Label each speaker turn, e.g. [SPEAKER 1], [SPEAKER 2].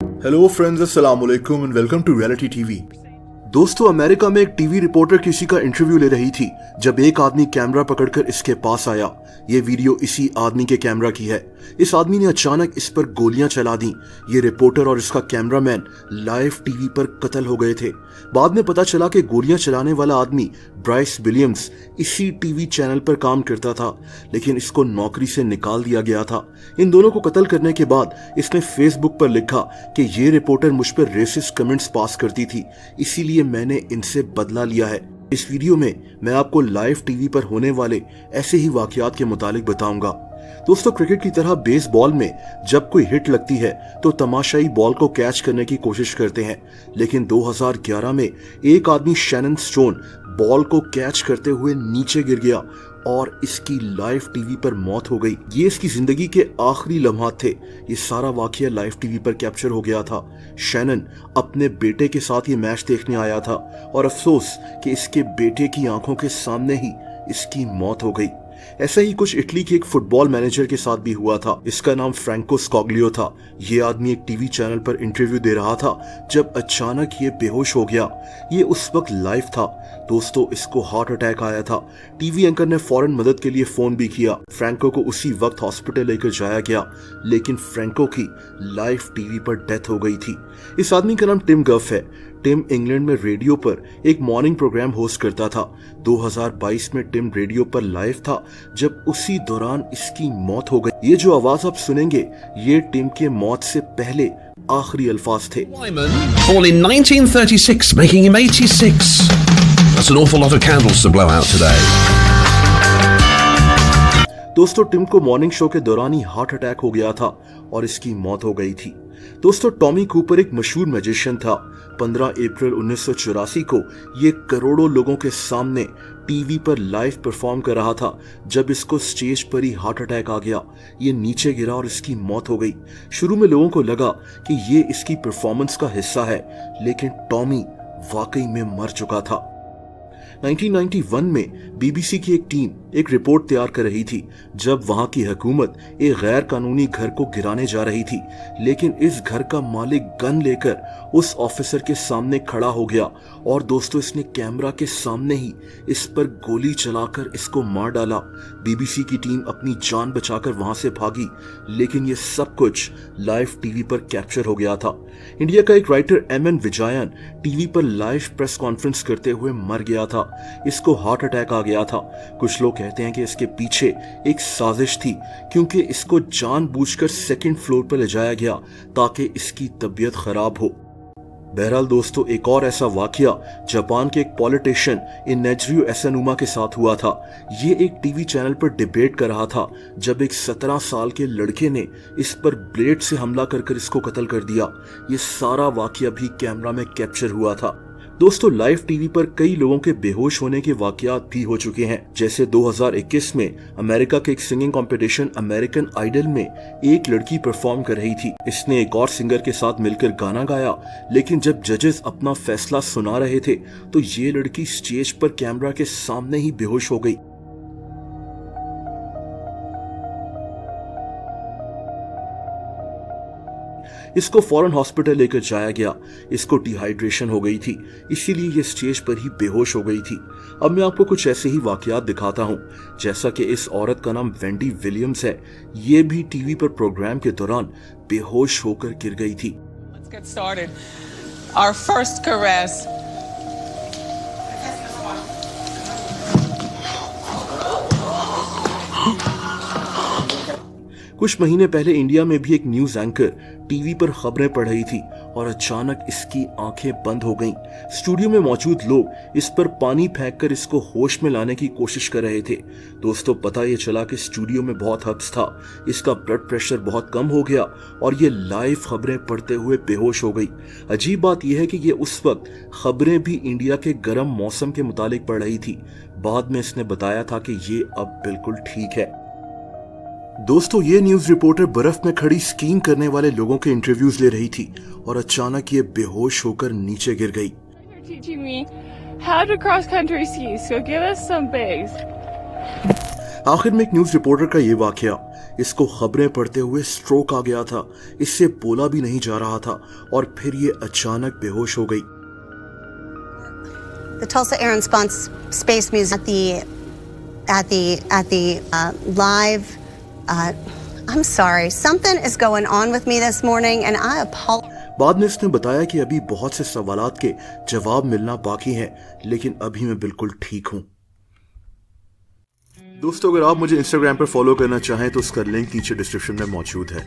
[SPEAKER 1] Hello friends, अस्सलाम वालेकुम and welcome to reality TV. दोस्तों, अमेरिका में एक टीवी रिपोर्टर किसी का इंटरव्यू ले रही थी जब एक आदमी कैमरा पकड़कर इसके पास आया। ये वीडियो इसी आदमी के कैमरा की है। इस आदमी ने अचानक इस पर गोलियां चला दी। ये रिपोर्टर और इसका कैमरामैन लाइव टीवी पर कत्ल हो गए थे। बाद में पता चला कि गोलियां चलाने वाला आदमी ब्राइस विलियम्स इसी टीवी चैनल पर काम करता था, लेकिन इसको नौकरी से निकाल दिया गया था। इन दोनों को कत्ल करने के बाद इसने फेसबुक पर लिखा कि ये रिपोर्टर मुझ पर रेसिस्ट कमेंट्स पास करती थी, इसीलिए मैंने इनसे बदला लिया है। इस वीडियो में मैं आपको लाइव टीवी पर होने वाले ऐसे ही वाकयात के मुतालिक बताऊंगा। दोस्तों, क्रिकेट की तरह बेसबॉल में जब कोई हिट लगती है तो तमाशाई बॉल को कैच करने की कोशिश करते हैं, लेकिन 2011 में एक आदमी शैनन स्टोन बॉल को कैच करते हुए नीचे गिर गया और इसकी लाइव टीवी पर मौत हो गई। ये इसकी जिंदगी के आखिरी लम्हात थे। ये सारा वाकया लाइव टीवी पर कैप्चर हो गया था। शैनन अपने बेटे के साथ ये मैच देखने आया था और अफसोस कि इसके बेटे की आंखों के सामने ही इसकी मौत हो गई। ऐसा ही कुछ इटली के एक फुटबॉल मैनेजर के साथ भी हुआ था। इसका नाम फ्रैंको स्कॉग्लियो था। ये आदमी एक टीवी चैनल पर इंटरव्यू दे रहा था जब अचानक ये बेहोश हो गया। ये उस वक्त लाइव था। दोस्तों, इसको हार्ट अटैक आया था। टीवी एंकर ने फौरन मदद के लिए फोन भी किया। फ्रैंको को उसी वक्त हॉस्पिटल लेकर जाया गया, लेकिन फ्रैंको की लाइव टीवी पर डेथ हो गई थी। इस आदमी का नाम टिम गफ है। टिम इंग्लैंड में रेडियो पर एक मॉर्निंग प्रोग्राम होस्ट करता था। 2022 में टिम रेडियो पर लाइव था जब उसी दौरान इसकी मौत हो गई। ये जो आवाज आप सुनेंगे, ये टिम के मौत से पहले आखिरी अल्फाज थे।
[SPEAKER 2] Born in 1936, making him 86. That's an awful lot of candles to blow out today.
[SPEAKER 1] दोस्तों, टिम को मॉर्निंग शो के दौरान ही हार्ट अटैक हो गया था और इसकी मौत हो गई थी। दोस्तों, टॉमी कूपर एक मशहूर मैजिशियन था। 15 अप्रैल 1984 को ये करोड़ों लोगों के सामने टीवी पर लाइव परफॉर्म कर रहा था जब इसको स्टेज पर ही हार्ट अटैक आ गया। ये नीचे गिरा और इसकी मौत हो गई। शुरू में लोगों को लगा कि ये इसकी परफॉर्मेंस का हिस्सा है, लेकिन टॉमी वाकई में मर चुका था। 1991 में बीबीसी की एक टीम एक रिपोर्ट तैयार कर रही थी जब वहां की हुकूमत एक गैर कानूनी घर को गिराने जा रही थी, लेकिन इस घर का मालिक गन लेकर उस ऑफिसर के सामने खड़ा हो गया और दोस्तों, इसने कैमरा के सामने ही इस पर गोली चलाकर इसको मार डाला। बीबीसी की टीम अपनी जान बचाकर वहां से भागी, लेकिन ये सब कुछ लाइव टीवी पर कैप्चर हो गया था। इंडिया का एक राइटर MN विजयन टीवी पर लाइव प्रेस कॉन्फ्रेंस करते हुए मर गया था। इसको हार्ट अटैक आ गया था। कुछ लोग कहते हैं कि इसके पीछे एक साजिश थी, क्योंकि इसको जानबूझकर सेकंड फ्लोर पर ले जाया गया ताकि इसकी तबीयत खराब हो। बहरहाल दोस्तों, एक और ऐसा वाकया जापान के एक पॉलिटिशियन इनेजरियो एसानुमा के साथ हुआ था। ये एक टीवी चैनल पर डिबेट कर रहा था जब एक 17 साल के लड़के ने इस पर ब्लेड से हमला कर इसको कत्ल कर दिया। ये सारा वाकया भी कैमरा में कैप्चर हुआ था। दोस्तों, लाइव टीवी पर कई लोगों के बेहोश होने के वाकयात भी हो चुके हैं। जैसे 2021 में अमेरिका के एक सिंगिंग कंपटीशन अमेरिकन आइडल में एक लड़की परफॉर्म कर रही थी। इसने एक और सिंगर के साथ मिलकर गाना गाया, लेकिन जब जजेस अपना फैसला सुना रहे थे तो ये लड़की स्टेज पर कैमरा के सामने ही बेहोश हो गई। इसको फौरन हॉस्पिटल लेकर जाया गया। इसको डिहाइड्रेशन हो गई थी, इसीलिए ये स्टेज पर ही बेहोश हो गई थी। अब मैं आपको कुछ ऐसे ही वाकयात दिखाता हूँ। जैसा कि इस औरत का नाम वेंडी विलियम्स है। ये भी टीवी पर प्रोग्राम के दौरान बेहोश होकर गिर गई थी।
[SPEAKER 3] Let's get started. Our first caress.
[SPEAKER 1] कुछ महीने पहले इंडिया में भी एक न्यूज एंकर टीवी पर खबरें पढ़ रही थी और अचानक इसकी आंखें बंद हो गईं। स्टूडियो में मौजूद लोग इस पर पानी फेंककर इसको होश में लाने की कोशिश कर रहे थे। दोस्तों, पता ये चला कि स्टूडियो में बहुत हब्स था। इसका ब्लड प्रेशर बहुत कम हो गया और ये लाइव खबरें पढ़ते हुए बेहोश हो गई। अजीब बात यह है कि ये उस वक्त खबरें भी इंडिया के गर्म मौसम के मुतालिक पढ़ रही थी। बाद में इसने बताया था कि ये अब बिल्कुल ठीक है। दोस्तों, ये न्यूज रिपोर्टर बर्फ में खड़ी स्कीइंग करने वाले लोगों के इंटरव्यूज ले रही थी और अचानक ये बेहोश होकर नीचे गिर गई।
[SPEAKER 4] Teaching me how to cross country ski, so give us some bass.
[SPEAKER 1] आखिर में एक न्यूज रिपोर्टर का ये वाकया, इसको खबरें पढ़ते हुए स्ट्रोक आ गया था, इससे बोला भी नहीं जा रहा था और फिर ये अचानक बेहोश हो गई।
[SPEAKER 4] The Tulsa Air and Space Museum at the live. I'm sorry, something is going on with me this morning, and I apologize.
[SPEAKER 1] बाद में इसने बताया कि अभी बहुत से सवालात के जवाब मिलना बाकी है, लेकिन अभी मैं बिल्कुल ठीक हूं। दोस्तों, अगर आप मुझे इंस्टाग्राम पर फॉलो करना चाहें तो उसका लिंक नीचे डिस्क्रिप्शन में मौजूद है।